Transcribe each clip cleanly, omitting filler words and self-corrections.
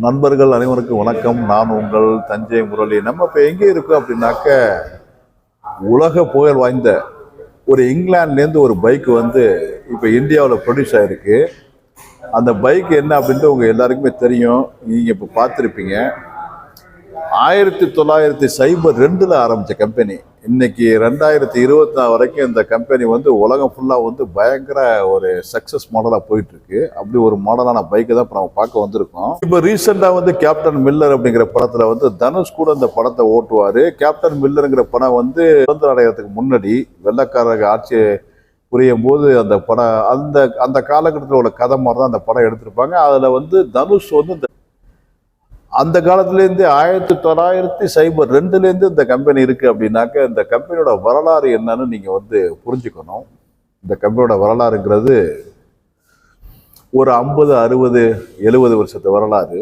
நண்பர்கள் அனைவருக்கும் வணக்கம். நான் உங்கள் தஞ்சை முரளி. நம்ம இப்போ எங்கே இருக்கோம் அப்படின்னாக்க, உலக புகழ் வாய்ந்த ஒரு இங்கிலாந்துலேருந்து ஒரு பைக் வந்து இப்போ இந்தியாவில் ப்ரொடியூஸ் ஆகிருக்கு. அந்த பைக் என்ன அப்படின்ட்டு உங்கள் எல்லாருக்குமே தெரியும். நீங்கள் இப்போ பார்த்துருப்பீங்க. 1902 ஆரம்பித்த கம்பெனி இன்னைக்கு 2024 வரைக்கும் இந்த கம்பெனி வந்து உலகம் ஃபுல்லாக வந்து பயங்கர ஒரு சக்ஸஸ் மாடலாக போயிட்டு இருக்கு. அப்படி ஒரு மாடலான பைக்கை தான் இப்போ நம்ம பார்க்க வந்திருக்கோம். இப்போ ரீசெண்டாக வந்து கேப்டன் மில்லர் அப்படிங்கிற படத்தில் வந்து தனுஷ் கூட இந்த படத்தை ஓட்டுவார். கேப்டன் மில்லருங்கிற படம் வந்து சுதந்திரம் அடைகிறதுக்கு முன்னாடி வெள்ளைக்காரர்கள் ஆட்சி புரியும் போது அந்த படம் அந்த அந்த காலகட்டத்தில் உள்ள கதை மாதிரி தான் அந்த படம் எடுத்திருப்பாங்க. அதில் வந்து தனுஷ் வந்து அந்த காலத்துலேருந்து 1902 இந்த கம்பெனி இருக்கு அப்படின்னாக்க, இந்த கம்பெனியோட வரலாறு என்னன்னு நீங்க வந்து புரிஞ்சுக்கணும். இந்த கம்பெனியோட வரலாறுங்கிறது ஒரு 50, 60, 70 வருஷத்து வரலாறு.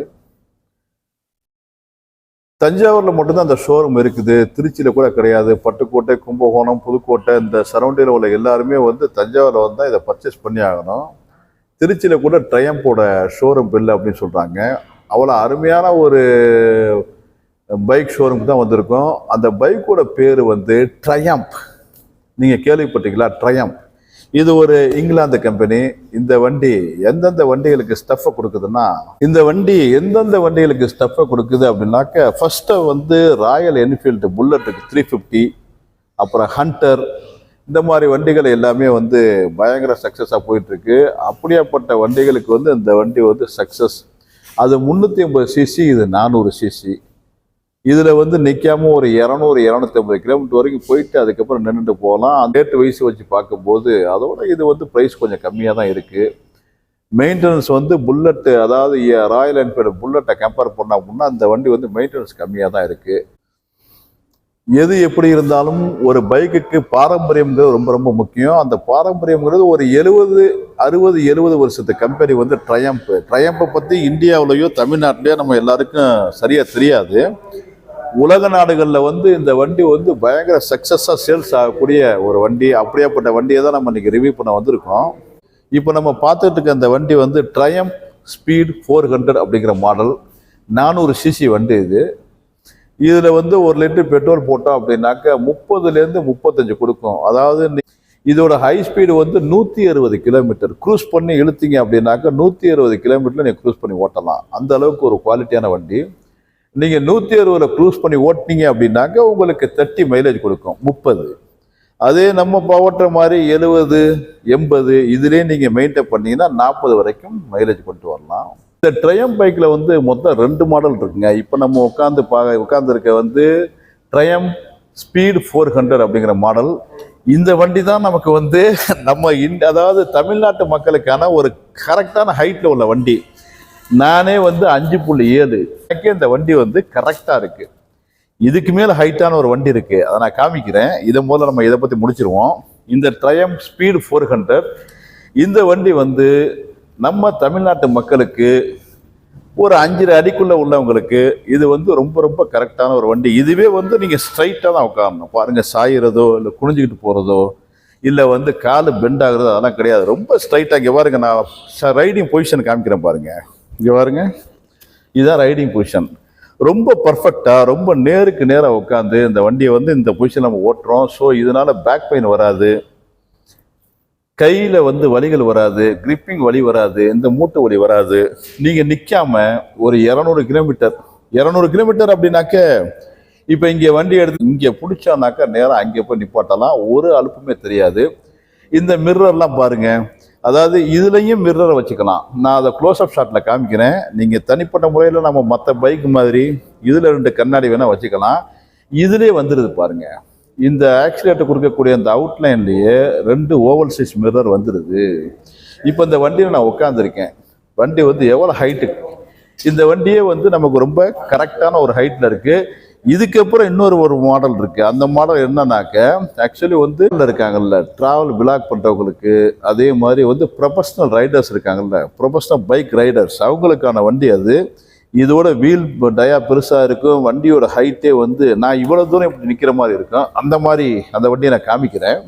தஞ்சாவூர்ல மட்டும்தான் அந்த ஷோரூம் இருக்குது. திருச்சியில கூட கிடையாது. பட்டுக்கோட்டை, கும்பகோணம், புதுக்கோட்டை இந்த சரௌண்டிங்கில் உள்ள எல்லாருமே வந்து தஞ்சாவூர்ல வந்தால் இதை பர்ச்சேஸ் பண்ணி ஆகணும். திருச்சியில கூட ட்ரையம்போட ஷோரூம் இல்லை அப்படின்னு சொல்றாங்க. அவ்வளோ அருமையான ஒரு பைக் ஷோரூம் தான் வந்திருக்கோம். அந்த பைக்கோட பேர் வந்து ட்ரையம்ப். நீங்கள் கேள்விப்பட்டீங்களா? ட்ரையம்ப். இது ஒரு இங்கிலாந்து கம்பெனி. இந்த வண்டி எந்தெந்த வண்டிகளுக்கு ஸ்டஃப்பை கொடுக்குதுன்னா, இந்த வண்டி எந்தெந்த வண்டிகளுக்கு ஸ்டஃப்பை கொடுக்குது அப்படின்னாக்க, ஃபர்ஸ்ட்டு வந்து ராயல் என்ஃபீல்டு புல்லட்டுக்கு 350, அப்புறம் ஹண்டர், இந்த மாதிரி வண்டிகள் எல்லாமே வந்து பயங்கர சக்ஸஸாக போயிட்டுருக்கு. அப்படியாப்பட்ட வண்டிகளுக்கு வந்து இந்த வண்டி வந்து சக்ஸஸ். அது 350 சிசி, இது 400 சிசி. இதில் வந்து நிற்காம ஒரு 200, 250 கிலோமீட்டர் வரைக்கும் போயிட்டு அதுக்கப்புறம் நின்றுட்டு போகலாம். அந்த ரேட்டு வயசு வச்சு பார்க்கும்போது அதோட இது வந்து ப்ரைஸ் கொஞ்சம் கம்மியாக தான் இருக்குது. மெயின்டெனன்ஸ் வந்து புல்லட்டு, அதாவது ராயல் என்ஃபீல்டு புல்லட்டை கம்பேர் பண்ண அப்படின்னா அந்த வண்டி வந்து மெயின்டெனன்ஸ் கம்மியாக தான் இருக்குது. எது எப்படி இருந்தாலும் ஒரு பைக்குக்கு பாரம்பரியம்ங்கிறது ரொம்ப ரொம்ப முக்கியம். அந்த பாரம்பரியம்ங்கிறது ஒரு 70 வருஷத்து கம்பெனி வந்து ட்ரையம்பை பற்றி இந்தியாவிலையோ தமிழ்நாட்டிலையோ நம்ம எல்லாருக்கும் சரியாக தெரியாது. உலக நாடுகளில் வந்து இந்த வண்டி வந்து பயங்கர சக்ஸஸாக சேல்ஸ் ஆகக்கூடிய ஒரு வண்டி. அப்படியாப்பட்ட வண்டியை தான் நம்ம இன்னைக்கு ரிவ்யூ பண்ண வந்திருக்கோம். இப்போ நம்ம பார்த்துட்டு இருக்க அந்த வண்டி வந்து ட்ரையம்ப் ஸ்பீட் 400 அப்படிங்கிற மாடல். 400 சிசி வண்டி இது. இதில் வந்து 1 லிட்டர் பெட்ரோல் போட்டோம் அப்படின்னாக்க 30லேருந்து 35 கொடுக்கும். அதாவது இதோட ஹை ஸ்பீடு வந்து 160 கிலோமீட்டர். க்ரூஸ் பண்ணி இழுத்தீங்க அப்படின்னாக்க 160 கிலோமீட்டரில் நீங்கள் க்ரூஸ் பண்ணி ஓட்டலாம். அந்த அளவுக்கு ஒரு குவாலிட்டியான வண்டி. நீங்கள் 160 க்ரூஸ் பண்ணி ஓட்டினீங்க அப்படின்னாக்க உங்களுக்கு 30 மைலேஜ் கொடுக்கும், 30. அதே நம்ம ஓட்டுற மாதிரி 70, 80 இதுலேயே நீங்கள் மெயின்டைன் பண்ணீங்கன்னா 40 வரைக்கும் மைலேஜ் கொண்டு வரலாம். இந்த ட்ரையம்ப் பைக்கில் வந்து மொத்தம் 2 மாடல் இருக்குங்க. இப்போ நம்ம உட்காந்துருக்க வந்து ட்ரையம்ப் ஸ்பீட் 400 அப்படிங்கிற மாடல். இந்த வண்டி தான் நமக்கு வந்து நம்ம அதாவது தமிழ்நாட்டு மக்களுக்கான ஒரு கரெக்டான ஹைட்டில் உள்ள வண்டி. நானே வந்து 5.7 எனக்கே இந்த வண்டி வந்து கரெக்டாக இருக்குது. இதுக்கு மேலே ஹைட்டான ஒரு வண்டி இருக்குது, அதை நான் காமிக்கிறேன். இதன் மூலம் நம்ம இதை பற்றி முடிச்சிருவோம். இந்த ட்ரையம்ப் ஸ்பீட் 400 இந்த வண்டி வந்து நம்ம தமிழ்நாட்டு மக்களுக்கு ஒரு 5 அடிக்குள்ளே உள்ளவங்களுக்கு இது வந்து ரொம்ப ரொம்ப கரெக்டான ஒரு வண்டி. இதுவே வந்து நீங்கள் ஸ்ட்ரைட்டாக தான் உட்காரணும். பாருங்கள், சாயிறதோ இல்லை குனிஞ்சிக்கிட்டு போகிறதோ இல்லை வந்து காலு பெண்ட் ஆகுறதோ அதெல்லாம் கிடையாது. ரொம்ப ஸ்ட்ரைட்டாக. இங்கே பாருங்க, நான் ரைடிங் பொசிஷன் காமிக்கிறேன் பாருங்கள். இங்கே பாருங்க, இதுதான் ரைடிங் பொசிஷன். ரொம்ப பர்ஃபெக்டாக ரொம்ப நேருக்கு நேராக உட்காந்து இந்த வண்டியை வந்து இந்த பொசிஷன் நம்ம ஓட்டுறோம். ஸோ இதனால் பேக் பெயின் வராது, கையில் வந்து வலிகள் வராது, கிரிப்பிங் வலி வராது, இந்த மூட்டு வலி வராது. நீங்கள் நிற்காம ஒரு 200 கிலோமீட்டர் அப்படின்னாக்க, இப்போ இங்கே வண்டி எடுத்து இங்கே பிடிச்சானாக்கா நேராக அங்கே போய் நிப்பாட்டலாம். ஒரு அலுப்புமே தெரியாது. இந்த மிரர்லாம் பாருங்க, அதாவது இதுலேயும் மிரரை வச்சுக்கலாம். நான் அதை க்ளோஸ்அப் ஷாட்டில் காமிக்கிறேன். நீங்கள் தனிப்பட்ட முறையில் நம்ம மற்ற பைக் மாதிரி இதில் 2 கண்ணாடி வேணால் வச்சுக்கலாம். இதிலே வந்துடுது பாருங்க. இந்த ஆக்சிலேட்டர் கொடுக்கக்கூடிய அந்த அவுட்லைன்லேயே 2 ஓவல் சைஸ் மிரர் வந்துடுது. இப்போ இந்த வண்டியில் நான் உட்காந்துருக்கேன். வண்டி வந்து எவ்வளோ ஹைட்டு, இந்த வண்டியே வந்து நமக்கு ரொம்ப கரெக்டான ஒரு ஹைட்டில் இருக்குது. இதுக்கப்புறம் இன்னொரு மாடல் இருக்குது. அந்த மாடல் என்னன்னாக்க, ஆக்சுவலி வந்து இருக்காங்கல்ல ட்ராவல் பிளாக் பண்ணுறவங்களுக்கு, அதே மாதிரி வந்து ப்ரொஃபஷ்னல் ரைடர்ஸ் இருக்காங்கல்ல, ப்ரொஃபஷ்னல் பைக் ரைடர்ஸ், அவங்களுக்கான வண்டி அது. இதோட வீல் டயா பெருசாக இருக்கும். வண்டியோட ஹைட்டே வந்து நான் இவ்வளோ தூரம் இப்படி நிற்கிற மாதிரி இருக்கும். அந்த மாதிரி அந்த வண்டியை நான் காமிக்கிறேன்.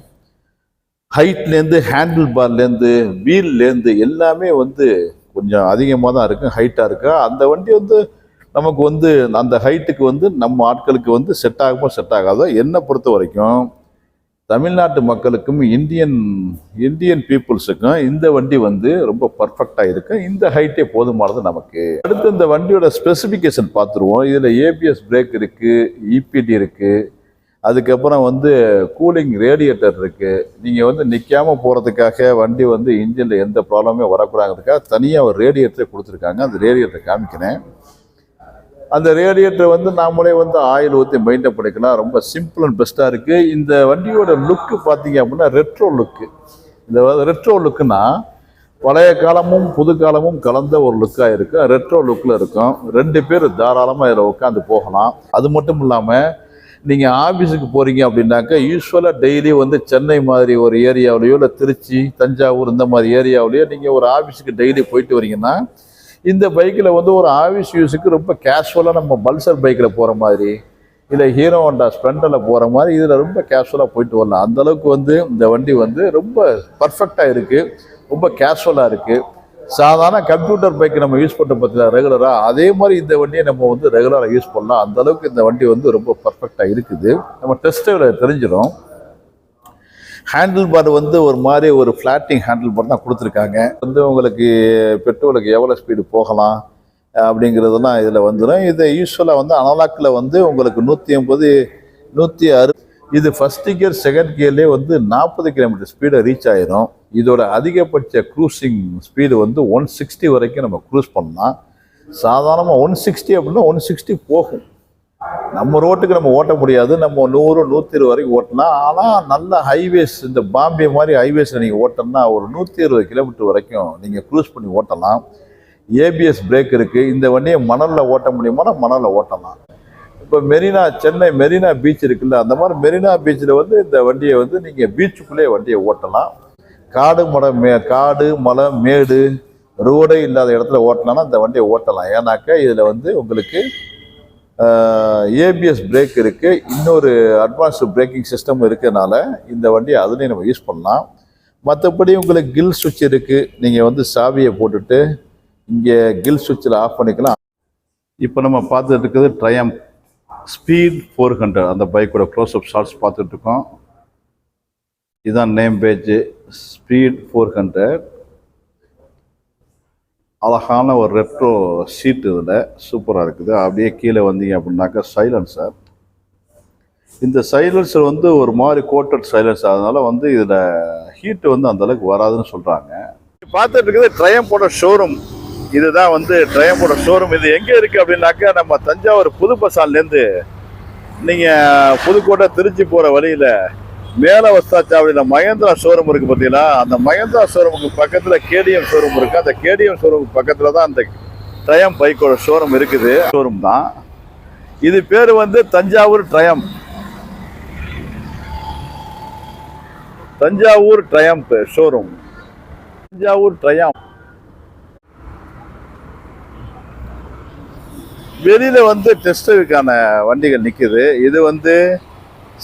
ஹைட்லேருந்து, ஹேண்டில் பார்லேருந்து, வீல்லேருந்து எல்லாமே வந்து கொஞ்சம் அதிகமாக தான் இருக்குது, ஹைட்டாக இருக்குது. அந்த வண்டி வந்து நமக்கு வந்து அந்த ஹைட்டுக்கு வந்து நம்ம ஆட்களுக்கு வந்து செட் ஆகுமோ செட் ஆகாதோ. என்னை பொறுத்த வரைக்கும் தமிழ்நாட்டு மக்களுக்கும் இந்தியன் பீப்புள்ஸுக்கும் இந்த வண்டி வந்து ரொம்ப பர்ஃபெக்டாக இருக்கு. இந்த ஹைட்டே போதுமானது நமக்கு. அடுத்து இந்த வண்டியோட ஸ்பெசிஃபிகேஷன் பார்த்துருவோம். இதில் ஏபிஎஸ் பிரேக் இருக்குது, இபிடி இருக்குது, அதுக்கப்புறம் வந்து கூலிங் ரேடியேட்டர் இருக்குது. நீங்கள் வந்து நிற்காமல் போகிறதுக்காக வண்டி வந்து இன்ஜினில் எந்த ப்ராப்ளமே வரக்கூடாதுக்காக தனியாக ஒரு ரேடியேட்டரை கொடுத்துருக்காங்க. அந்த ரேடியேட்டரை காமிக்கிறேன். அந்த ரேடியேட்டர் வந்து நாமளே வந்து ஆயில் ஊற்றி மெயின்டைன் பண்ணிக்கலாம். ரொம்ப சிம்பிள் அண்ட் பெஸ்ட்டாக இருக்குது. இந்த வண்டியோட லுக்கு பார்த்தீங்க அப்படின்னா ரெட்ரோ லுக்கு. இந்த ரெட்ரோ லுக்குன்னா பழைய காலமும் புது காலமும் கலந்த ஒரு லுக்காக இருக்கும். ரெட்ரோ லுக்கில் இருக்கும். 2 பேர் தாராளமாக இதில் உட்காந்து போகலாம். அது மட்டும் இல்லாமல் நீங்கள் ஆஃபீஸுக்கு போகிறீங்க அப்படின்னாக்கா யூஸ்வலாக டெய்லி வந்து சென்னை மாதிரி ஒரு ஏரியாவிலையோ இல்லை திருச்சி, தஞ்சாவூர் இந்த மாதிரி ஏரியாவிலையோ நீங்கள் ஒரு ஆஃபீஸுக்கு டெய்லி போயிட்டு வரீங்கன்னா இந்த பைக்கில் வந்து ஒரு ஆஃபீஸ் யூஸுக்கு ரொம்ப கேஷுவலாக நம்ம பல்சர் பைக்கில் போகிற மாதிரி இல்லை ஹீரோ ஹோண்டா ஸ்ப்ளெண்டரில் போகிற மாதிரி இதில் ரொம்ப கேஷுவலாக போயிட்டு வரலாம். அந்தளவுக்கு வந்து இந்த வண்டி வந்து ரொம்ப பர்ஃபெக்டாக இருக்குது, ரொம்ப கேஷுவலாக இருக்குது. சாதாரண கம்ப்யூட்டர் பைக் நம்ம யூஸ் பண்ணுற பார்த்தீங்கன்னா ரெகுலராக, அதே மாதிரி இந்த வண்டியை நம்ம வந்து ரெகுலராக யூஸ் பண்ணலாம். அந்தளவுக்கு இந்த வண்டி வந்து ரொம்ப பர்ஃபெக்டாக இருக்குது. நம்ம டெஸ்ட்டில் தெரிஞ்சிடும். ஹேண்டில் பார் வந்து ஒரு மாதிரி ஒரு ஃப்ளாட்டிங் ஹேண்டில் பார் தான் கொடுத்துருக்காங்க. வந்து உங்களுக்கு பெட்ரோலுக்கு எவ்வளோ ஸ்பீடு போகலாம் அப்படிங்கிறதுலாம் இதில் வந்துடும். இதை யூஸ்வலாக வந்து அனலாக்கில் வந்து உங்களுக்கு 180, 160, இது ஃபஸ்ட் கியர் செகண்ட் கியர்லேயே வந்து 40 கிலோமீட்டர் ஸ்பீடை ரீச் ஆயிரும். இதோட அதிகபட்ச க்ரூசிங் ஸ்பீடு வந்து 160 வரைக்கும் நம்ம க்ரூஸ் பண்ணலாம். சாதாரணமாக 160 அப்படின்னா 160 போகும். நம்ம ரோட்டுக்கு நம்ம ஓட்ட முடியாது. நம்ம 100, 120 வரைக்கும் ஓட்டலாம். ஆனால் நல்ல ஹைவேஸ், இந்த பாம்பே மாதிரி ஹைவேஸில் நீங்கள் ஓட்டணும்னா ஒரு 120 கிலோமீட்டர் வரைக்கும் நீங்கள் க்ரூஸ் பண்ணி ஓட்டலாம். ஏபிஎஸ் பிரேக் இருக்குது. இந்த வண்டியை மணலில் ஓட்ட முடியுமானா மணலில் ஓட்டலாம். இப்போ சென்னை மெரினா பீச் இருக்குல்ல, அந்த மாதிரி மெரினா பீச்சில் வந்து இந்த வண்டியை வந்து நீங்கள் பீச்சுக்குள்ளேயே வண்டியை ஓட்டலாம். காடு மலை மேடு ரோடே இல்லாத இடத்துல ஓட்டலாம்னா இந்த வண்டியை ஓட்டலாம். ஏன்னாக்கா இதில் வந்து உங்களுக்கு ஏபிஎஸ் பிரேக் இருக்குது, இன்னொரு அட்வான்ஸ்டு பிரேக்கிங் சிஸ்டம் இருக்கிறதுனால இந்த வண்டியை அதுலேயும் நம்ம யூஸ் பண்ணலாம். மற்றபடி உங்களுக்கு கில் சுவிட்ச் இருக்குது. நீங்கள் வந்து சாவியை போட்டுட்டு இங்கே கில் சுவிட்சில் ஆஃப் பண்ணிக்கலாம். இப்போ நம்ம பார்த்துட்டு இருக்கிறது ட்ரையம்ப் ஸ்பீட் 400, அந்த பைக்கோட க்ளோஸ்அப் ஷார்ட்ஸ் பார்த்துட்டு இருக்கோம். இதுதான் நேம் பேஜ் ஸ்பீட் 400. அழகான ஒரு ரெட்ரோ சீட், இதில் சூப்பராக இருக்குது. அப்படியே கீழே வந்தீங்க அப்படின்னாக்கா சைலன்சர். இந்த சைலன்சர் வந்து ஒரு மாதிரி கோட்டட் சைலன்சர், அதனால வந்து இதில் ஹீட்டு வந்து அந்தளவுக்கு வராதுன்னு சொல்கிறாங்க. பார்த்துட்டு இருக்குது ட்ரையம்போட ஷோரூம். இதுதான் வந்து ட்ரையம்போட ஷோரூம். இது எங்கே இருக்குது அப்படின்னாக்கா நம்ம தஞ்சாவூர் புது பஸ்ஸாண்ட்லேருந்து நீங்கள் புதுக்கோட்டை திருச்சி போகிற வழியில் மேலே வஸ்தாச்சாவடியில் மகேந்திரா ஷோரூம் இருக்குது பார்த்தீங்களா, அந்த மகேந்திரா ஷோரூமுக்கு பக்கத்தில் கேடிஎம் ஷோரூம் இருக்குது. அந்த கேடிஎம் ஷோரூமுக்கு பக்கத்தில் தான் அந்த ட்ரையம்ப் பைக்கோட ஷோரூம் இருக்குது. ஷோரூம் தான் இது. பேர் வந்து Thanjavur triumph showroom. Thanjavur triumph. வெளியில் வந்து டெஸ்டருக்கான வண்டிகள் நிற்குது. இது வந்து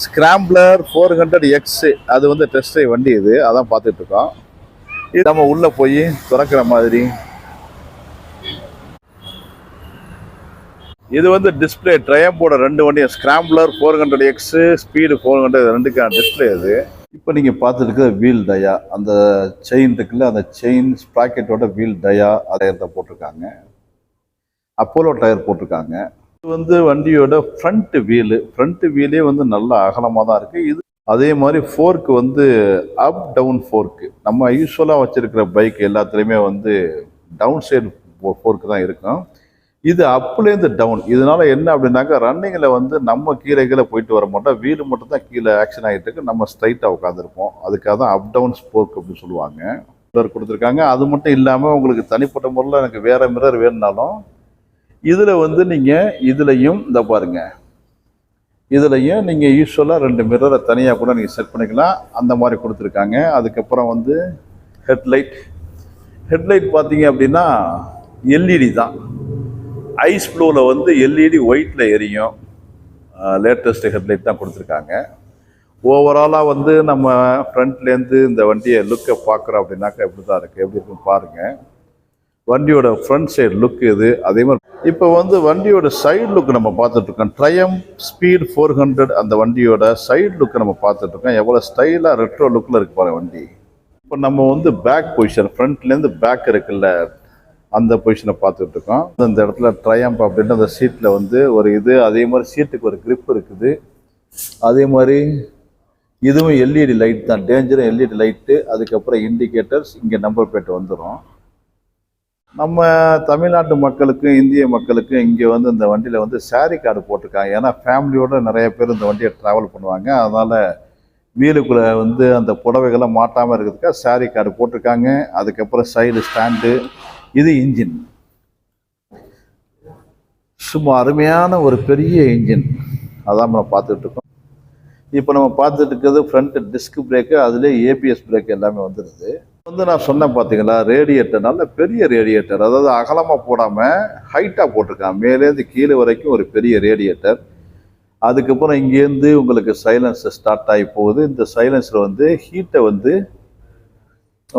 ஸ்கிராம்பிளர் 400X, அது வந்து டெஸ்ட் வண்டி. இது அதான் பார்த்துட்டு இருக்கோம். இது நம்ம உள்ளே போய் திறக்கிற மாதிரி. இது வந்து டிஸ்பிளே ட்ரையம்போட 2 வண்டியும் ஸ்கிராம்பிளர் 400X, ஸ்பீடு 400, ரெண்டுக்கான டிஸ்பிளே இது. இப்போ நீங்கள் பார்த்துட்டு இருக்கிற வீல் டயா, அந்த செயின் இருக்குல்ல, அந்த செயின் ஸ்ப்ராக்கெட்டோட வீல் டயா அதை போட்டிருக்காங்க. அப்போலோ டயர் போட்டிருக்காங்க. இது வந்து வண்டியோட ஃப்ரண்ட் வீலே வந்து நல்ல அகலமாக தான் இருக்குது. இது அதே மாதிரி ஃபோர்க்கு வந்து அப் டவுன் ஃபோர்க்கு. நம்ம யூஸ்வலாக வச்சுருக்கிற பைக் எல்லாத்துலேயுமே வந்து டவுன் சைடு ஃபோர்க்கு தான் இருக்கும். இது அப்லேருந்து டவுன். இதனால என்ன அப்படின்னாக்கா ரன்னிங்கில் வந்து நம்ம கீழே போயிட்டு வர மாட்டோம். வீடு மட்டும் தான் கீழே ஆக்ஷன் ஆகிட்டு இருக்கு. நம்ம ஸ்ட்ரைட்டாக உட்காந்துருப்போம். அதுக்காக தான் அப் டவுன் ஸ்போர்க் அப்படின்னு சொல்லுவாங்க. மிரர் கொடுத்துருக்காங்க. அது மட்டும் இல்லாமல் உங்களுக்கு தனிப்பட்ட முறையில் எனக்கு வேறு மிரர் வேணுனாலும் இதில் வந்து நீங்கள் இதுலையும் இந்த பாருங்க, இதுலையும் நீங்கள் யூஸ்வலாக 2 மிரரை தனியாக கூட நீங்கள் செட் பண்ணிக்கலாம். அந்த மாதிரி கொடுத்துருக்காங்க. அதுக்கப்புறம் வந்து ஹெட்லைட் பார்த்தீங்க அப்படின்னா எல்இடி தான். ஐஸ் ப்ளூவில் வந்து எல்இடி ஒயிட்டில் எரியும். லேட்டஸ்ட் ஹெட்லைட் தான் கொடுத்துருக்காங்க. ஓவராலாக வந்து நம்ம ஃப்ரண்ட்லேருந்து இந்த வண்டியை லுக்கை பார்க்குறோம் அப்படின்னாக்கா எப்படி தான் இருக்குது, எப்படி இருக்குன்னு பாருங்கள். வண்டியோட ஃப்ரண்ட் சைடு லுக் இது. அதே மாதிரி இப்போ வந்து வண்டியோட சைடு லுக் நம்ம பார்த்துட்டு இருக்கோம். ட்ரையம்ப் ஸ்பீட் 400 அந்த வண்டியோட சைடு லுக் நம்ம பார்த்துட்டு இருக்கோம். எவ்வளோ ஸ்டைலாக ரெட்ரோ லுக்கில் இருக்கு பாருங்க வண்டி. இப்போ நம்ம வந்து பேக் பொசிஷன், ஃப்ரண்ட்லேருந்து பேக் இருக்குல்ல, அந்த பொசிஷனை பார்த்துட்டு இருக்கோம். இந்த இடத்துல ட்ரையம்ப் அப்படின்ற அந்த சீட்டில் வந்து ஒரு இது, அதே மாதிரி சீட்டுக்கு ஒரு grip இருக்குது. அதே மாதிரி இதுவும் எல்இடி லைட் தான், டேஞ்சரும் எல்இடி லைட்டு. அதுக்கப்புறம் இண்டிகேட்டர்ஸ், இங்கே நம்பர் பிளேட் வந்துடும். நம்ம தமிழ்நாட்டு மக்களுக்கும் இந்திய மக்களுக்கும் இங்கே வந்து இந்த வண்டியில் வந்து சாரி கார்டு போட்டிருக்காங்க. ஏன்னா ஃபேமிலியோடு நிறைய பேர் இந்த வண்டியை ட்ராவல் பண்ணுவாங்க. அதனால் வீலுக்குள்ளே வந்து அந்த புடவைகளை மாட்டாமல் இருக்கிறதுக்காக சாரி கார்டு போட்டிருக்காங்க. அதுக்கப்புறம் சைடு ஸ்டாண்டு, இது இன்ஜின். சும்மா அருமையான ஒரு பெரிய இன்ஜின், அதான் நம்ம பார்த்துட்டு இருக்கோம். இப்போ நம்ம பார்த்துட்டு இருக்கிறது ஃப்ரண்ட் டிஸ்க் பிரேக்கு, அதுலேயே ஏபிஎஸ் பிரேக் எல்லாமே வந்துடுது. வந்து நான் சொன்னேன் பார்த்தீங்களா, ரேடியேட்டர் நல்ல பெரிய ரேடியேட்டர், அதாவது அகலமாக போடாமல் ஹைட்டாக போட்டிருக்கான். மேலேருந்து கீழே வரைக்கும் ஒரு பெரிய ரேடியேட்டர். அதுக்கப்புறம் இங்கேருந்து உங்களுக்கு சைலன்சர் ஸ்டார்ட் ஆகி போகுது. இந்த சைலன்சர் வந்து ஹீட்டை வந்து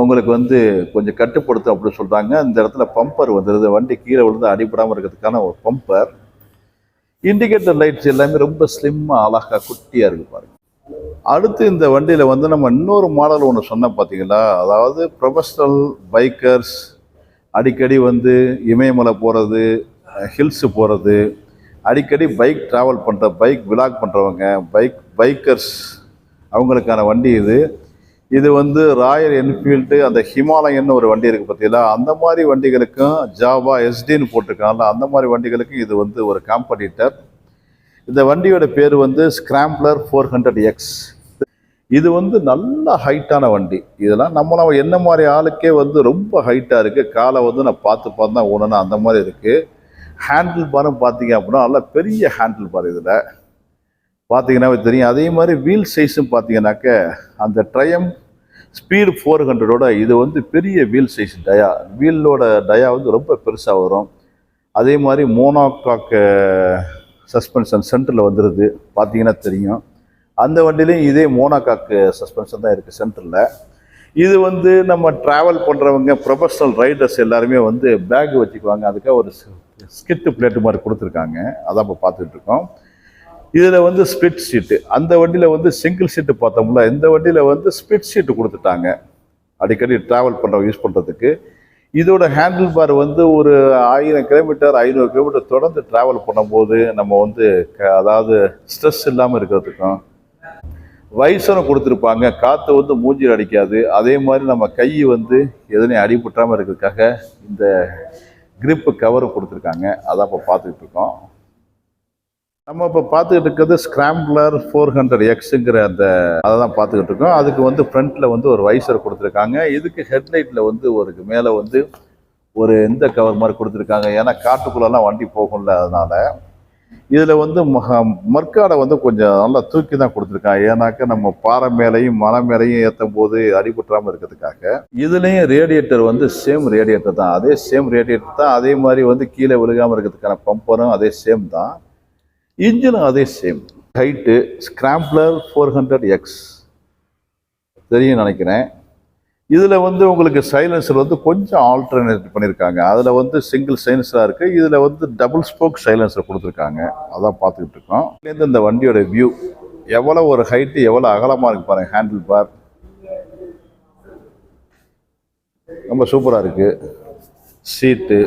உங்களுக்கு வந்து கொஞ்சம் கட்டுப்படுத்தும் அப்படின்னு சொல்கிறாங்க. இந்த இடத்துல பம்பர் வந்துடுது, வண்டி கீழே விழுந்து அடிபடாமல் இருக்கிறதுக்கான ஒரு பம்பர். இண்டிகேட்டர் லைட்ஸ் எல்லாமே ரொம்ப ஸ்லிம்மாக அழகாக குட்டியாக இருக்குது பாருங்க. அடுத்து இந்த வண்டியில் வந்து நம்ம இன்னொரு மாடல் ஒன்று சொன்ன பார்த்தீங்களா, அதாவது ப்ரொஃபஷ்னல் பைக்கர்ஸ் அடிக்கடி வந்து இமயமலை போகிறது, ஹில்ஸு போகிறது, அடிக்கடி பைக் ட்ராவல் பண்ணுற, பைக் விலாக் பண்ணுறவங்க, பைக்கர்ஸ் அவங்களுக்கான வண்டி இது. இது வந்து ராயல் என்ஃபீல்டு, அந்த ஹிமாலயன்னு ஒரு வண்டி இருக்குது பார்த்தீங்களா, அந்த மாதிரி வண்டிகளுக்கும் ஜாவா எஸ்டின்னு போட்டிருக்காங்கல்ல, அந்த மாதிரி வண்டிகளுக்கும் இது வந்து ஒரு காம்படிட்டர். இந்த வண்டியோட பேர் வந்து ஸ்கிராம்ப்ளர் 400X. இது வந்து நல்ல ஹைட்டான வண்டி. இதெல்லாம் நம்ம என்ன மாதிரி ஆளுக்கே வந்து ரொம்ப ஹைட்டாக இருக்குது. காலை வந்து நான் பார்த்து தான் ஓடணும், அந்த மாதிரி இருக்குது. ஹேண்டில் பாரும் பார்த்தீங்க அப்படின்னா நல்லா பெரிய ஹேண்டில் பார் இதில் பார்த்தீங்கன்னாவே தெரியும். அதே மாதிரி வீல் சைஸும் பார்த்தீங்கன்னாக்க அந்த ட்ரையம்ப் ஸ்பீடு 400ஓட இது வந்து பெரிய வீல் சைஸ் டயா, வீலோட டயா வந்து ரொம்ப பெருசாக வரும். அதே மாதிரி மோனோகாக் சஸ்பென்ஷன் சென்டரில் வந்துடுது, பார்த்தீங்கன்னா தெரியும். அந்த வண்டிலையும் இதே மோனோகாக்கு சஸ்பென்ஷன் தான் இருக்குது சென்டரில். இது வந்து நம்ம ட்ராவல் பண்ணுறவங்க ப்ரொஃபஷ்னல் ரைடர்ஸ் எல்லாருமே வந்து பேக் வச்சுக்குவாங்க. அதுக்காக ஒரு ஸ்கிட்டு பிளேட்டு மாதிரி கொடுத்துருக்காங்க, அதான் இப்போ பார்த்துட்டு இருக்கோம். இதில் வந்து ஸ்பிட் சீட்டு, அந்த வண்டியில் வந்து சிங்கிள் சீட்டு பார்த்தோம்ல, இந்த வண்டியில் வந்து ஸ்பிட் சீட்டு கொடுத்துட்டாங்க அடிக்கடி ட்ராவல் பண்ணுறவங்க யூஸ் பண்ணுறதுக்கு. இதோட ஹேண்டில் பார் வந்து ஒரு 1000 கிலோமீட்டர் 500 கிலோமீட்டர் தொடர்ந்து ட்ராவல் பண்ணும்போது நம்ம வந்து அதாவது ஸ்ட்ரெஸ் இல்லாமல் இருக்கிறதுக்கும், வைசரும் கொடுத்துருப்பாங்க, காற்று வந்து மூஞ்சில் அடிக்காது. அதே மாதிரி நம்ம கை வந்து எதுனையும் அடிபட்டாமல் இருக்கிறதுக்காக இந்த கிரிப்பு கவரும் கொடுத்துருக்காங்க, அதான் இப்போ பார்த்துக்கிட்டு இருக்கோம். நம்ம இப்போ பார்த்துக்கிட்டு இருக்கிறது ஸ்கிராம்ப்ளர் 400Xங்கிற அதை தான் பார்த்துக்கிட்டு இருக்கோம். அதுக்கு வந்து ஃப்ரண்ட்டில் வந்து ஒரு வைசர் கொடுத்துருக்காங்க. இதுக்கு ஹெட்லைட்டில் வந்து ஒரு மேலே வந்து ஒரு இந்த கவர் மாதிரி கொடுத்துருக்காங்க. ஏன்னா காட்டுக்குள்ளெல்லாம் வண்டி போகும்ல, அதனால் இதில் வந்து மர்க்காடை வந்து கொஞ்சம் நல்லா தூக்கி தான் கொடுத்துருக்காங்க. ஏன்னாக்க நம்ம பாறை மேலையும் மலை மேலையும் ஏற்றும் போது அடிபட்டுறாமல் இருக்கிறதுக்காக. இதுலேயும் ரேடியேட்டர் வந்து சேம் ரேடியேட்டர் தான், அதே சேம் ரேடியேட்டர் தான். அதே மாதிரி வந்து கீழே விழுகாமல் இருக்கிறதுக்கான பம்பரும் அதே சேம் தான், இன்ஜினும் அதே சேம். ஹைட்டு ஸ்கிராம்ப்ளர் 400X தெரியும் நினைக்கிறேன். இதில் வந்து உங்களுக்கு சைலன்சர் வந்து கொஞ்சம் ஆல்டர்னேட் பண்ணியிருக்காங்க. அதில் வந்து சிங்கிள் சைலன்சராக இருக்குது, இதில் வந்து டபுள் ஸ்போக் சைலன்சர் கொடுத்துருக்காங்க, அதான் பார்த்துக்கிட்டு இருக்கோம். இதுலேருந்து இந்த வண்டியோட வியூ எவ்வளோ ஒரு ஹைட்டு, எவ்வளோ அகலமாக இருக்குது பாருங்கள். ஹேண்டில் பார் ரொம்ப சூப்பராக இருக்குது. சீட்டு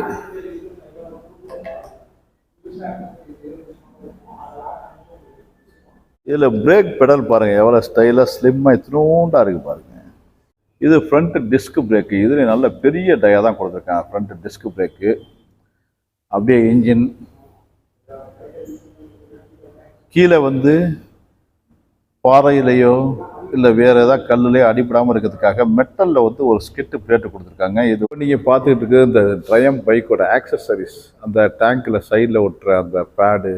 இதில் பிரேக் பெடல் பாருங்கள் எவ்வளோ ஸ்டைலாக ஸ்லிம்மாக இத்தினூண்டாக இருக்குது பாருங்கள். இது ஃப்ரண்ட் டிஸ்க் பிரேக்கு, இதில் நல்ல பெரிய டயா தான் கொடுத்துருக்காங்க ஃப்ரண்ட் டிஸ்க் பிரேக்கு. அப்படியே இன்ஜின் கீழே வந்து பாறையிலையோ இல்லை வேறு ஏதாவது கல்லுலையோ அடிப்படாமல் இருக்கிறதுக்காக மெட்டலில் வந்து ஒரு ஸ்கிட்டு பிளேட்டு கொடுத்துருக்காங்க. இது நீங்கள் பார்த்துக்கிட்டு இருக்க இந்த ட்ரையம்ப் பைக்கோட ஆக்சசரிஸ், அந்த டேங்கில் சைடில் ஒட்டுற அந்த பேடு,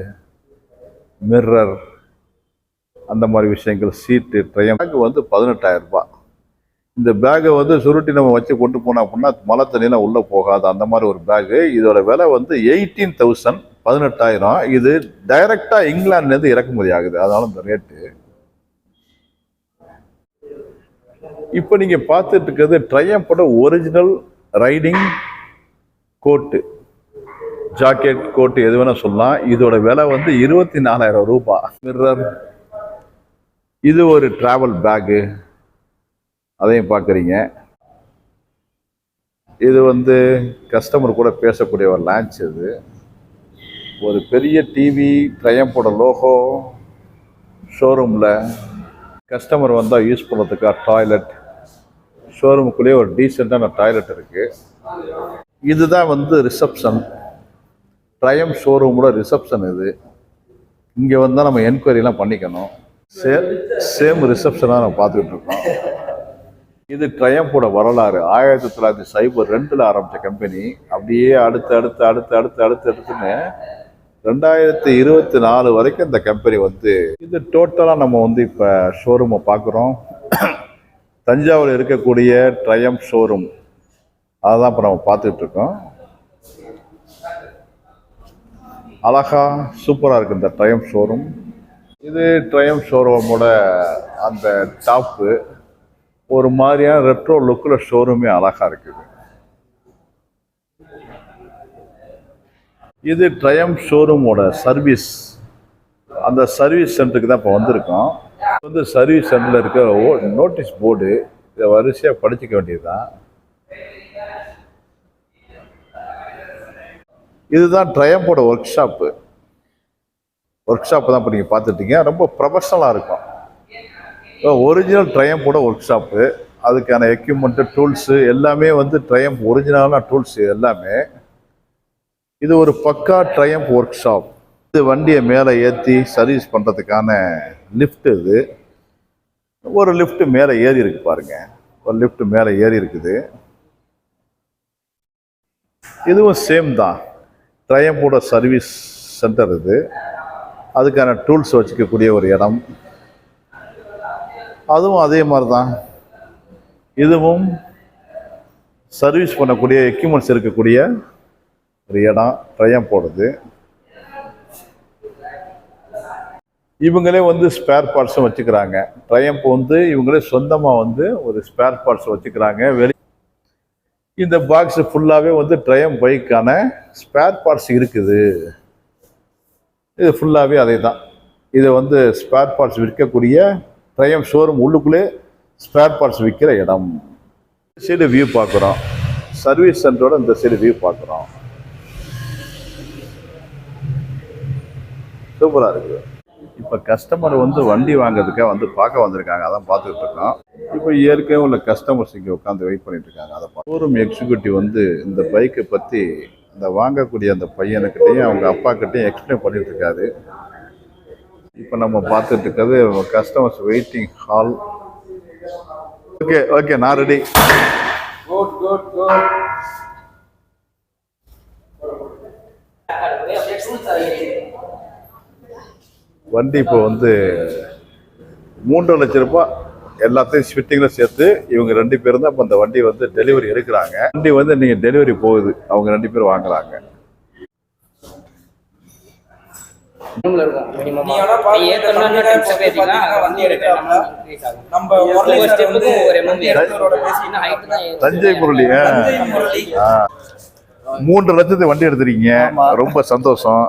மிரர், அந்த மாதிரி விஷயங்கள், சீட்டு. ட்ரையம்ப் வந்து 18,000 ரூபாய். இந்த பேக்கை வந்து சுருட்டி நம்ம வச்சு கொண்டு போனோம் அப்படின்னா மழை தண்ணியெலாம் உள்ளே போகாது, அந்த மாதிரி ஒரு பேக்கு. இதோட விலை வந்து 18,000, 18,000. இது டைரெக்டாக இங்கிலாந்துலேருந்து இறக்குமதி ஆகுது, அதனால இந்த ரேட்டு. இப்போ நீங்கள் பார்த்துட்டு இருக்கிறது ட்ரையம்போட ஒரிஜினல் ரைடிங் கோட்டு, ஜாக்கெட், கோட்டு எது வேணா சொல்லலாம். இதோட விலை வந்து 24,000 ரூபாய். மிரர், இது ஒரு டிராவல் பேக்கு, அதையும் பார்க்குறீங்க. இது வந்து கஸ்டமர் கூட பேசக்கூடிய ஒரு லான்ச். இது ஒரு பெரிய டிவி, ட்ரையம்போட லோகோ, ஷோரூமில் கஸ்டமர் வந்தால் யூஸ் பண்ணுறதுக்காக டாய்லெட், ஷோரூமுக்குள்ளேயே ஒரு டீசெண்டான டாய்லெட் இருக்குது. இதுதான் வந்து ரிசப்ஷன், ட்ரையம் ஷோரூமோட ரிசப்ஷன். இது இங்கே வந்தால் நம்ம என்கொயரிலாம் பண்ணிக்கணும். சேம் ரிசப்ஷனாக நம்ம பார்த்துக்கிட்டு இருக்கோம். இது ட்ரையம்போட வரலாறு. 1902 ஆரம்பித்த கம்பெனி, அப்படியே அடுத்துன்னு 2024 வரைக்கும் இந்த கம்பெனி வந்து இது டோட்டலாக நம்ம வந்து இப்போ ஷோரூமை பார்க்குறோம். தஞ்சாவூர் இருக்கக்கூடிய ட்ரையம் ஷோரூம், அதை தான் இப்போ நம்ம பார்த்துக்கிட்டு இருக்கோம். அழகா சூப்பராக இருக்குது இந்த ட்ரையம் ஷோரூம். இது ட்ரையம் ஷோரூமோட அந்த டாப்பு, ஒரு மாதிரியான ரெட்ரோ லுக்கில் ஷோரூமே அழகாக இருக்குது. இது ட்ரையம் ஷோரூமோட சர்வீஸ், அந்த சர்வீஸ் சென்டருக்கு தான் இப்போ வந்திருக்கோம். வந்து சர்வீஸ் சென்டரில் இருக்க நோட்டீஸ் போர்டு, இதை வரிசையாக படிச்சுக்க வேண்டியது தான். இதுதான் ட்ரையம்போட ஒர்க் ஷாப்பு தான் இப்போ நீங்கள் பார்த்துட்டீங்க. ரொம்ப ப்ரொஃபஷ்னலாக இருக்கும். ஒரிஜினல் ட்ரையம்போட ஒர்க் ஷாப்பு, அதுக்கான எக்யூப்மெண்ட்டு, டூல்ஸு எல்லாமே வந்து ட்ரையம்ப் ஒரிஜினலான டூல்ஸ் எல்லாமே. இது ஒரு பக்கா ட்ரையம்ப் ஒர்க் ஷாப். இது வண்டியை மேலே ஏற்றி சர்வீஸ் பண்ணுறதுக்கான லிஃப்ட். இது ஒரு லிஃப்ட் மேலே ஏறி இருக்கு பாருங்க, ஒரு லிஃப்ட் மேலே ஏறி இருக்குது. இதுவும் சேம் தான், ட்ரையம்போட சர்வீஸ் சென்டர். இது அதுக்கான டூல்ஸ் வச்சுக்கக்கூடிய ஒரு இடம். அதுவும் அதே மாதிரி தான், இதுவும் சர்வீஸ் பண்ணக்கூடிய எக்யூப்மெண்ட்ஸ் இருக்கக்கூடிய ஒரு இடம் ட்ரையம்போடது. இவங்களே வந்து ஸ்பேர் பார்ட்ஸும் வச்சுக்கிறாங்க. ட்ரையம்ப் வந்து இவங்களே சொந்தமாக வந்து ஒரு ஸ்பேர் பார்ட்ஸ் வச்சுக்கிறாங்க. இந்த பாக்ஸ் ஃபுல்லாகவே வந்து ட்ரையம்ப் பைக்கான ஸ்பேர் பார்ட்ஸ் இருக்குது. இது ஃபுல்லாகவே அதே தான். இது வந்து ஸ்பேர் பார்ட்ஸ் விற்கக்கூடிய ட்ரையம் ஷோரூம் உள்ளுக்குள்ளே ஸ்பேர் பார்ட்ஸ் விற்கிற இடம். இந்த சைடு வியூ பார்க்குறோம், சர்வீஸ் சென்டரோட இந்த சைடு வியூ பார்க்குறோம். சூப்பராக இருக்குது. இப்போ கஸ்டமர் வந்து வண்டி வாங்கிறதுக்காக வந்து பார்க்க வந்திருக்காங்க, அதான் பார்த்துக்கிட்டு இருக்கோம். இப்போ ஏற்கனவே உள்ள கஸ்டமர்ஸ் இங்கே உட்காந்து வெயிட் பண்ணிட்டு இருக்காங்க. அதை ஷோரூம் எக்ஸிக்யூட்டிவ் வந்து இந்த பைக்கை பற்றி இந்த வாங்கக்கூடிய அந்த பையனுக்கிட்டையும் அவங்க அப்பா கிட்டையும் எக்ஸ்பிளைன் பண்ணிட்டு இருக்காரு. இப்போ நம்ம பார்த்துட்டு இருக்கிறது கஸ்டமர்ஸ் வெயிட்டிங் ஹால். ஓகே நான் ரெடி. வண்டி இப்போ வந்து 3 லட்சம் ரூபாய் எல்லாத்தையும் ஃபிட்டிங்கில் சேர்த்து இவங்க 2 பேரும் தான் இப்போ அந்த வண்டி வந்து டெலிவரி எடுக்கிறாங்க. வண்டி வந்து நீங்கள் டெலிவரி போகுது, அவங்க 2 பேரும் வாங்குறாங்க. தஞ்சை முரளி 3 லட்சத்துக்கு வண்டி எடுத்துறீங்க, ரொம்ப சந்தோஷம்.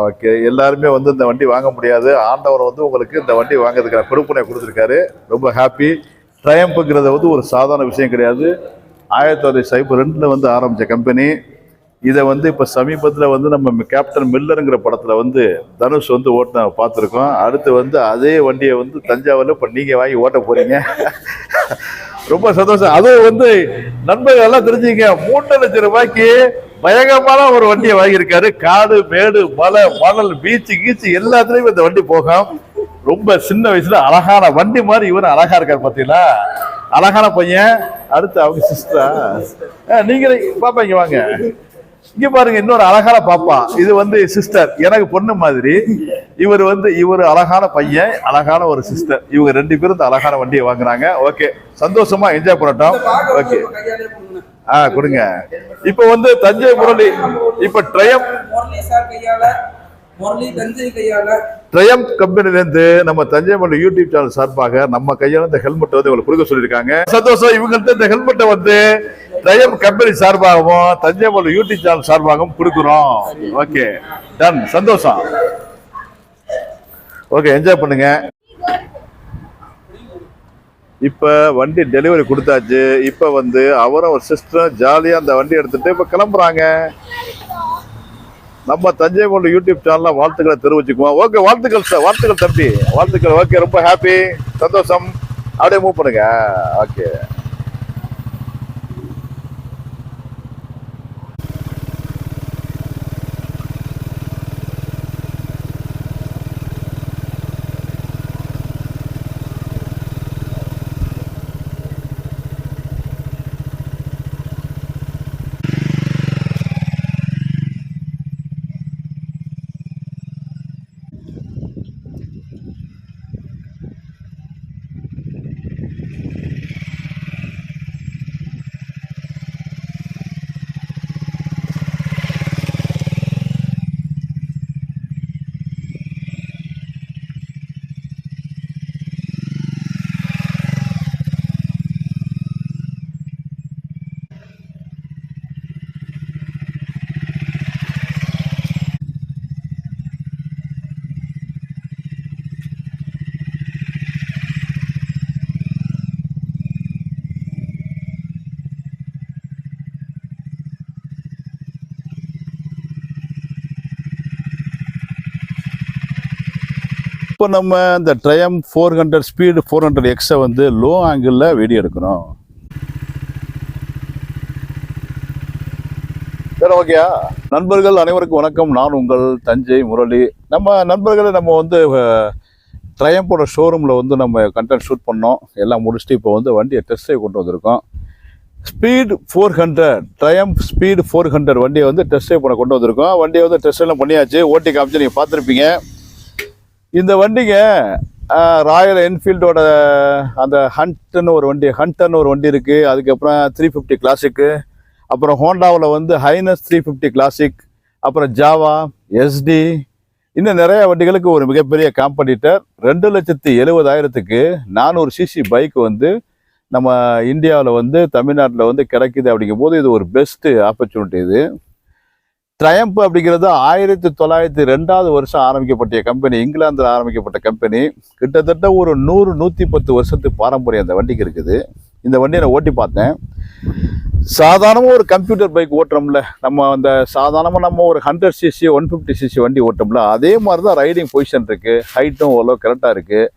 ஓகே, எல்லாருமே வந்து இந்த வண்டி வாங்க முடியாது. ஆண்டவர் வந்து உங்களுக்கு இந்த வண்டி வாங்குறதுக்கான பொறுப்புனை கொடுத்துருக்காரு. ரொம்ப ஹாப்பி. ட்ரையம்ப்ங்கிறது வந்து ஒரு சாதாரண விஷயம் கிடையாது. 1902 வந்து ஆரம்பித்த கம்பெனி. இதை வந்து இப்போ சமீபத்தில் வந்து நம்ம கேப்டன் மில்லருங்கிற படத்தில் வந்து தனுஷ் வந்து ஓட்ட பார்த்துருக்கோம். அடுத்து வந்து அதே வண்டியை வந்து தஞ்சாவூரில் இப்போ நீங்கள் வாங்கி ஓட்ட போகிறீங்க. ரொம்ப சந்தோஷம். அதுவும் வந்து நண்பர்கள் எல்லாம் தெரிஞ்சுங்க, 3 லட்சம் ரூபாய்க்கு பயங்கரமான ஒரு வண்டியை வாங்கியிருக்காரு. காடு, மேடு, மலை, மணல், பீச்சு, கீச்சு எல்லாத்துலேயும் இந்த வண்டி போகும். ரொம்ப சின்ன வயசுல அழகான வண்டி மாதிரி இவரும் அழகா இருக்காரு. பார்த்தீங்களா, அழகான பையன். அடுத்து அவங்க சிஸ்டரா, நீங்களே பாப்பா இங்க வாங்க, இங்க பாருங்க, இன்னொரு அழகான பாப்பா. இது வந்து சிஸ்டர், எனக்கு பொண்ணு மாதிரி. இவர் அழகான பையன், அழகான ஒரு சிஸ்டர். இவங்க 2 பேரும் அழகான வண்டியை வாங்குறாங்க. ஓகே, சந்தோஷமா என்ஜாய் பண்ணட்டும். ஓகே, கொடுங்க. இப்ப வந்து தஞ்சை முரளி, இப்ப ட்ரையம் கம்பெனில இருந்து நம்ம தஞ்சை முரளி யூடியூப் சேனல் சார்பாக நம்ம கையால இந்த ஹெல்மெட் வந்து உங்களுக்கு கொடுக்க சொல்லியிருக்காங்க. சந்தோஷம். இவங்கள்ட்ட இந்த ஹெல்மெட்டை வந்து ட்ரையம் கம்பெனி சார்பாகவும் தஞ்சாவூர் யூடியூப் சேனல் சார்பாகவும் கொடுக்குறோம். ஓகே, டன், சந்தோஷம். ஓகே, என்ஜாய் பண்ணுங்க. இப்போ வண்டி டெலிவரி கொடுத்தாச்சு. இப்போ வந்து அவரும் ஒரு சிஸ்டரும் ஜாலியாக அந்த வண்டி எடுத்துட்டு இப்போ கிளம்புறாங்க. நம்ம தஞ்சாவூர் யூடியூப் சேனலில் வாழ்த்துக்களை தெரிவிச்சுக்குவோம். ஓகே, வாழ்த்துக்கள் சார், வாழ்த்துக்கள் தம்பி, வாழ்த்துக்கள். ஓகே, ரொம்ப ஹாப்பி, சந்தோஷம். அப்படியே மூவ் பண்ணுங்க. ஓகே, இப்போ நம்ம இந்த ட்ரையம் 400 ஸ்பீடு 400X வந்து லோ ஆங்கிளில் வீடியோ எடுக்கிறோம். சரி, ஓகேயா? நண்பர்கள் அனைவருக்கும் வணக்கம். நான் உங்கள் தஞ்சை முரளி. நம்ம நண்பர்களை நம்ம வந்து ட்ரையம்போட ஷோரூமில் வந்து நம்ம கண்டென்ட் ஷூட் பண்ணோம். எல்லாம் முடிச்சுட்டு இப்போ வந்து வண்டியை டெஸ்ட் ட்ரைவ் கொண்டு வந்திருக்கோம். ஸ்பீடு 400 ட்ரையம் ஸ்பீடு 400 வண்டியை வந்து டெஸ்ட் ட்ரைவ் பண்ண கொண்டு வந்திருக்கோம். வண்டியை வந்து டெஸ்ட் ட்ரைவ்லாம் பண்ணியாச்சு. ஓட்டி காமிச்சு நீங்கள் பார்த்துருப்பீங்க. இந்த வண்டிங்க ராயல் என்ஃபீல்டோட அந்த ஹண்டர்னு ஒரு வண்டி இருக்குது. அதுக்கப்புறம் 350 கிளாசிக்கு, அப்புறம் ஹோண்டாவில் வந்து ஹைனஸ் 350 கிளாசிக், அப்புறம் ஜாவா, எஸ்டி, இன்னும் நிறைய வண்டிகளுக்கு ஒரு மிகப்பெரிய காம்படிட்டர். 2,70,000க்கு 400cc பைக் வந்து நம்ம இந்தியாவில் வந்து தமிழ்நாட்டில் வந்து கிடைக்குது. அப்படிங்கும் போது இது ஒரு பெஸ்ட்டு ஆப்பர்ச்சுனிட்டி. இது ட்ரையம்ப் அப்படிங்கிறது 1902 வருஷம் ஆரம்பிக்கப்பட்ட கம்பெனி. இங்கிலாந்தில் ஆரம்பிக்கப்பட்ட கம்பெனி. கிட்டத்தட்ட ஒரு 100-110 வருஷத்துக்கு பாரம்பரியம் அந்த வண்டிக்கு இருக்குது. இந்த வண்டியை நான் ஓட்டி பார்த்தேன். சாதாரணமாக ஒரு கம்ப்யூட்டர் பைக் ஓட்டுறோம்ல, நம்ம அந்த சாதாரணமாக நம்ம ஒரு 100cc 150cc வண்டி ஓட்டோம்ல, அதே மாதிரி தான் ரைடிங் பொசிஷன் இருக்குது. ஹைட்டும் ஓரளவு கரெக்டாக இருக்குது.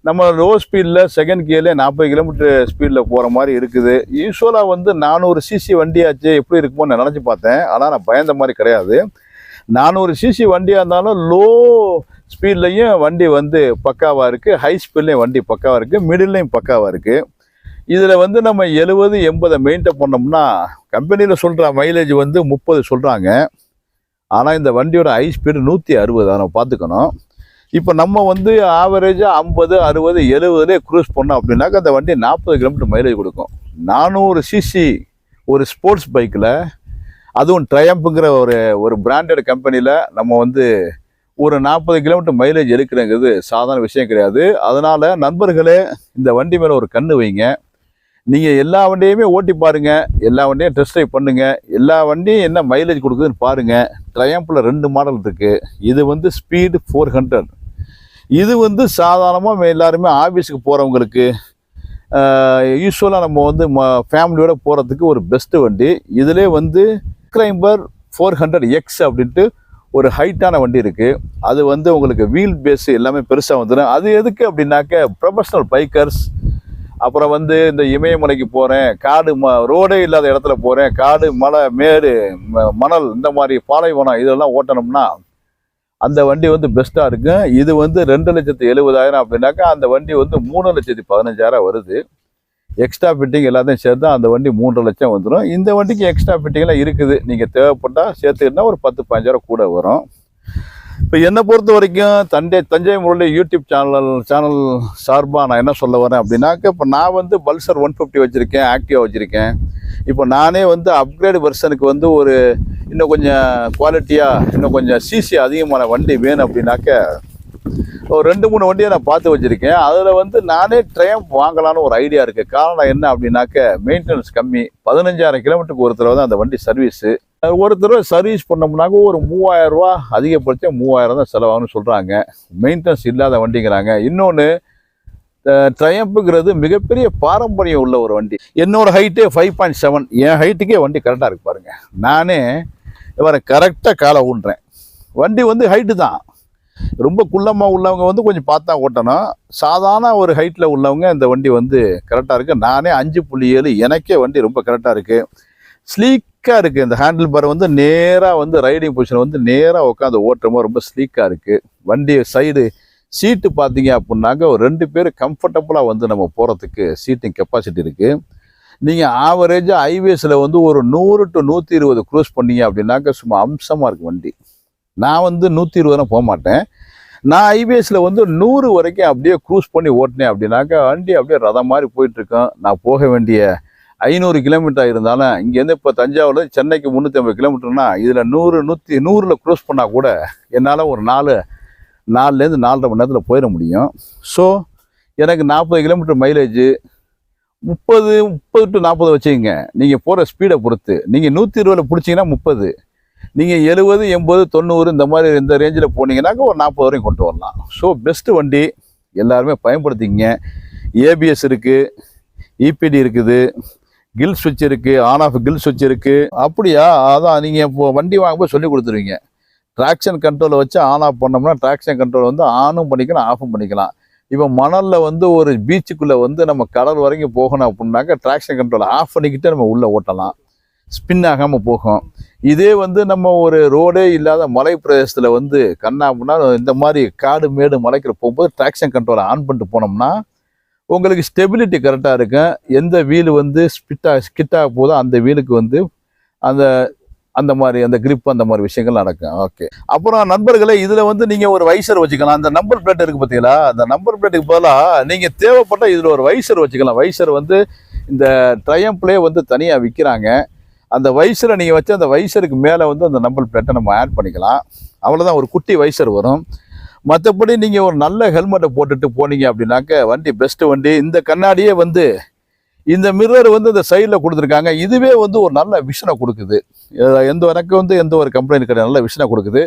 நம்ம லோ ஸ்பீடில் செகண்ட் கியர்லேயே 40 கிலோமீட்டர் ஸ்பீடில் போகிற மாதிரி இருக்குது. யூஸ்வலாக வந்து 400cc வண்டியாச்சு எப்படி இருக்குமோன்னு நான் நினச்சி பார்த்தேன். ஆனால் நான் பயந்த மாதிரி கிடையாது. 400cc வண்டியாக இருந்தாலும் லோ ஸ்பீட்லேயும் வண்டி வந்து பக்காவாக இருக்குது, ஹை ஸ்பீட்லேயும் வண்டி பக்காவாக இருக்குது, மிடில்லையும் பக்காவாக இருக்குது. இதில் வந்து நம்ம 70-80 மெயின்டைன் பண்ணோம்னா கம்பெனியில் சொல்கிற மைலேஜ் வந்து 30 சொல்கிறாங்க. ஆனால் இந்த வண்டியோட ஹை ஸ்பீடு 160. நம்ம பார்த்துக்கணும். இப்போ நம்ம வந்து ஆவரேஜாக 50, 60, 70 க்ரூஸ் பண்ணோம் அப்படின்னாக்கா அந்த வண்டி 40 கிலோமீட்டர் மைலேஜ் கொடுக்கும். 400cc ஒரு ஸ்போர்ட்ஸ் பைக்கில், அதுவும் ட்ரையம்புங்கிற ஒரு பிராண்டட் கம்பெனியில் நம்ம வந்து ஒரு 40 கிலோமீட்டர் மைலேஜ் எடுக்கிறங்கிறது சாதாரண விஷயம் கிடையாது. அதனால் நண்பர்களே, இந்த வண்டி மேலே ஒரு கண்ணு வைங்க. நீங்கள் எல்லா வண்டியுமே ஓட்டி பாருங்கள், எல்லா வண்டியும் டெஸ்ட் ட்ரைவ் பண்ணுங்கள், எல்லா வண்டியும் என்ன மைலேஜ் கொடுக்குதுன்னு பாருங்கள். ட்ரையம்பில் 2 மாடல் இருக்குது. இது வந்து ஸ்பீடு 400. இது வந்து சாதாரணமாக எல்லாருமே ஆஃபீஸுக்கு போகிறவங்களுக்கு, யூஸ்வலாக நம்ம வந்து ஃபேமிலியோடு போகிறதுக்கு ஒரு பெஸ்ட்டு வண்டி. இதிலே வந்து கிளைம்பர் 400X அப்படின்ட்டு ஒரு ஹைட்டான வண்டி இருக்குது. அது வந்து உங்களுக்கு வீல் பேஸ் எல்லாமே பெருசாக வந்துடும். அது எதுக்கு அப்படின்னாக்க ப்ரொஃபஷ்னல் பைக்கர்ஸ், அப்புறம் வந்து இந்த இமயமலைக்கு போகிறேன், காடு ரோடே இல்லாத இடத்துல போகிறேன், காடு, மலை, மேடு, மணல், இந்த மாதிரி பாலைவனம் இதெல்லாம் ஓட்டணும்னா அந்த வண்டி வந்து பெஸ்ட்டாக இருக்கும். இது வந்து 2,70,000 அப்படின்னாக்கா அந்த வண்டி வந்து 3,15,000 வருது. எக்ஸ்ட்ரா ஃபிட்டிங் எல்லாத்தையும் சேர்த்து அந்த வண்டி 3 லட்சம் வந்துடும். இந்த வண்டிக்கு எக்ஸ்ட்ரா ஃபிட்டிங்லாம் இருக்குது. நீங்கள் தேவைப்பட்டால் சேர்த்துக்கிட்டா ஒரு 10-15,000 கூட வரும். இப்போ என்னை பொறுத்த வரைக்கும் தஞ்சை முரளி யூடியூப் சேனல் சார்பாக நான் என்ன சொல்ல வரேன் அப்படின்னாக்க, இப்போ நான் வந்து பல்சர் 150 வச்சுருக்கேன், ஆக்டிவா வச்சுருக்கேன். இப்போ நானே வந்து அப்கிரேடு வெர்ஷனுக்கு வந்து ஒரு இன்னும் கொஞ்சம் குவாலிட்டியாக, இன்னும் கொஞ்சம் சிசி அதிகமான வண்டி வேணும் அப்படின்னாக்க ஒரு 2-3 வண்டியை நான் பார்த்து வச்சுருக்கேன். அதில் வந்து நானே ட்ரையம்ப் வாங்கலான்னு ஒரு ஐடியா இருக்குது. காரணம் என்ன அப்படின்னாக்க மெயின்டெனன்ஸ் கம்மி. 15,000 கிலோமீட்டருக்கு ஒரு தடவை தான் அந்த வண்டி சர்வீஸு. ஒரு தடவை சர்வீஸ் பண்ணோம்னாக்க ஒரு 3,000 ரூபா, அதிகபட்சம் 3,000 தான் செலவாகுன்னு சொல்கிறாங்க. மெயின்டெனன்ஸ் இல்லாத வண்டிங்கிறாங்க. இன்னொன்று, ட்ரையம்புங்கிறது மிகப்பெரிய பாரம்பரியம் உள்ள ஒரு வண்டி. என்னோட ஹைட்டே 5.7. என் ஹைட்டுக்கே வண்டி கரெக்டாக இருக்கு பாருங்க. நானே இவரை கரெக்டாக காலை ஊன்றேன். வண்டி வந்து ஹைட்டு தான். ரொம்ப குள்ளமாக உள்ளவங்க வந்து கொஞ்சம் பார்த்தா ஓட்டணும். சாதாரண ஒரு ஹைட்டில் உள்ளவங்க இந்த வண்டி வந்து கரெக்டாக இருக்குது. நானே 5.7, எனக்கே வண்டி ரொம்ப கரெக்டாக இருக்குது. ஸ்லீக்காக இருக்குது. இந்த ஹேண்டில் பார் வந்து நேராக வந்து ரைடிங் பொசிஷன் வந்து நேராக உட்காந்து ஓட்டுறமோ ரொம்ப ஸ்லீக்காக இருக்குது. வண்டி சைடு சீட்டு பார்த்தீங்க அப்படின்னாக்க ஒரு 2 பேர் கம்ஃபர்டபுளாக வந்து நம்ம போகிறதுக்கு சீட்டிங் கெப்பாசிட்டி இருக்குது. நீங்கள் ஆவரேஜாக ஹைவேஸில் வந்து ஒரு 100 to 120 க்ரூஸ் பண்ணீங்க அப்படின்னாக்க சும்மா அம்சமாக இருக்குது வண்டி. நான் வந்து 120 போக மாட்டேன். நான் ஹைவேஸில் வந்து 100 வரைக்கும் அப்படியே க்ரூஸ் பண்ணி ஓட்டினேன் அப்படின்னாக்கா வண்டி அப்படியே ரதம் மாதிரி போயிட்டுருக்கோம். நான் போக வேண்டிய 500 கிலோமீட்டர் இருந்தாலும் இங்கேருந்து இப்போ தஞ்சாவூர் சென்னைக்கு 350 கிலோமீட்டர்னா இதில் 100ல் க்ரூஸ் பண்ணால் கூட என்னால் ஒரு 4லேருந்து 4.5 மணி நேரத்தில் போயிட முடியும். ஸோ எனக்கு 40 கிலோமீட்டர் மைலேஜ் 30 to 40 வச்சுக்கோங்க. நீங்கள் போகிற ஸ்பீடை பொறுத்து நீங்கள் 120 பிடிச்சிங்கன்னா 30, நீங்கள் 70, 80, 90 இந்த மாதிரி இந்த ரேஞ்சில் போனீங்கன்னாக்க ஒரு 40 வரையும் கொண்டு வரலாம். ஸோ பெஸ்ட்டு வண்டி, எல்லாருமே பயன்படுத்திங்க. ஏபிஎஸ் இருக்குது, இபிடி இருக்குது, கில் சுவிட்ச் இருக்குது, ஆன் ஆஃப் கில் சுவிட்ச் இருக்குது. அப்படியா? அதான் நீங்கள் இப்போ வண்டி வாங்கும்போது சொல்லி கொடுத்துருவீங்க. ட்ராக்ஷன் கண்ட்ரோலை வச்சு ஆன் ஆஃப் பண்ணோம்னா ட்ராக்ஷன் கண்ட்ரோல் வந்து ஆனும் பண்ணிக்கலாம், ஆஃபும் பண்ணிக்கலாம். இப்போ மணலில் வந்து ஒரு பீச்சுக்குள்ளே வந்து நம்ம கடல் வரைக்கும் போகணும் அப்படின்னாக்கா ட்ராக்ஷன் கண்ட்ரோலை ஆஃப் பண்ணிக்கிட்டு நம்ம உள்ளே ஓட்டலாம், ஸ்பின் ஆகாமல் போகும். இதே வந்து நம்ம ஒரு ரோடே இல்லாத மலை பிரதேசத்தில் வந்து கண்ணாப்புனா இந்த மாதிரி காடு மேடு மலைக்கிற போகும்போது ட்ராக்ஷன் கண்ட்ரோலை ஆன் பண்ணிட்டு போனோம்னா உங்களுக்கு ஸ்டெபிலிட்டி கரெக்டாக இருக்கும். எந்த வீலு வந்து ஸ்கிட்டாக போதோ அந்த வீலுக்கு வந்து அந்த மாதிரி அந்த கிரிப் அந்த மாதிரி விஷயங்கள் நடக்கும். ஓகே, அப்புறம் நண்பர்களே, இதில் வந்து நீங்கள் ஒரு வைசர் வச்சுக்கலாம். அந்த நம்பர் பிளேட் இருக்குது பார்த்தீங்களா, அந்த நம்பர் பிளேட்டுக்கு பதிலாக நீங்கள் தேவைப்பட்டால் இதில் ஒரு வைசர் வச்சுக்கலாம். வைசர் வந்து இந்த ட்ரையம்ப்லேயே வந்து தனியாக விற்கிறாங்க. அந்த வைசரை நீங்கள் வச்சு அந்த வைசருக்கு மேலே வந்து அந்த நம்பர் பிளேட்டை நம்ம ஆட் பண்ணிக்கலாம். அவ்வளோதான், ஒரு குட்டி வைசர் வரும். மற்றபடி நீங்கள் ஒரு நல்ல ஹெல்மெட்டை போட்டுட்டு போனீங்க அப்படின்னாக்க வண்டி பெஸ்ட்டு வண்டி. இந்த கண்ணாடியே வந்து இந்த மிரர் வந்து இந்த சைடில் கொடுத்துருக்காங்க. இதுவே வந்து ஒரு நல்ல விஷனை கொடுக்குது. எனக்கு வந்து எந்த ஒரு கம்ப்ளைண்ட் கிடையாது, நல்ல விஷனை கொடுக்குது.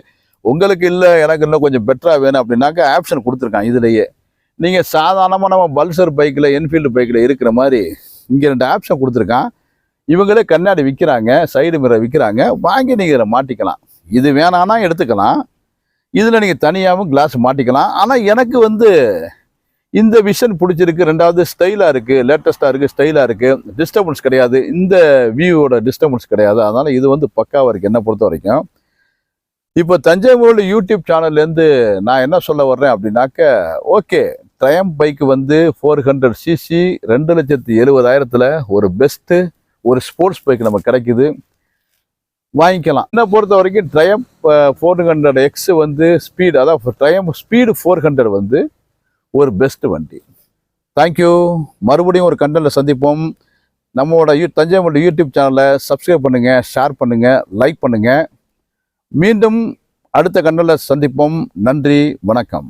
உங்களுக்கு இல்லை, எனக்கு இன்னும் கொஞ்சம் பெட்டராக வேணும் அப்படின்னாக்கா ஆப்ஷன் கொடுத்துருக்காங்க இதுலேயே. நீங்கள் சாதாரணமாக நம்ம பல்சர் பைக்கில், என்ஃபீல்டு பைக்கில் இருக்கிற மாதிரி இங்கே 2 ஆப்ஷன் கொடுத்துருக்கான். இவங்களே கண்ணாடி விற்கிறாங்க, சைடு மிரர் விற்கிறாங்க. வாங்கி நீங்கள் இதில் மாட்டிக்கலாம். இது வேணான்னா எடுத்துக்கலாம். இதில் நீங்கள் தனியாகவும் கிளாஸ் மாட்டிக்கலாம். ஆனால் எனக்கு வந்து இந்த விஷன் பிடிச்சிருக்கு. 2வது ஸ்டைலாக இருக்குது, லேட்டஸ்ட்டாக இருக்குது, ஸ்டைலாக இருக்குது. டிஸ்டர்பன்ஸ் கிடையாது, இந்த வியூவோட டிஸ்டர்பன்ஸ் கிடையாது. அதனால் இது வந்து பக்காவாக இருக்குது என்னை பொறுத்த வரைக்கும். இப்போ தஞ்சாவூர் யூடியூப் சேனல்லேருந்து நான் என்ன சொல்ல வர்றேன் அப்படின்னாக்க, ஓகே, ட்ரையம்ப் பைக்கு வந்து 400cc 2,70,000 ஒரு பெஸ்ட்டு ஒரு ஸ்போர்ட்ஸ் பைக் நமக்கு கிடைக்குது, வாங்கிக்கலாம். என்னை பொறுத்த வரைக்கும் ட்ரையம்ப் 400X வந்து ஸ்பீடு, அதாவது ட்ரையம்ப் ஸ்பீடு 400 வந்து ஒரு பெஸ்ட் வண்டி. தேங்க்யூ. மறுபடியும் ஒரு கண்டென்ட்டில் சந்திப்போம். நம்மளோட தஞ்சாவூர் யூடியூப் சேனலை சப்ஸ்கிரைப் பண்ணுங்கள், ஷேர் பண்ணுங்கள், லைக் பண்ணுங்கள். மீண்டும் அடுத்த கண்டென்ட்டில் சந்திப்போம். நன்றி, வணக்கம்.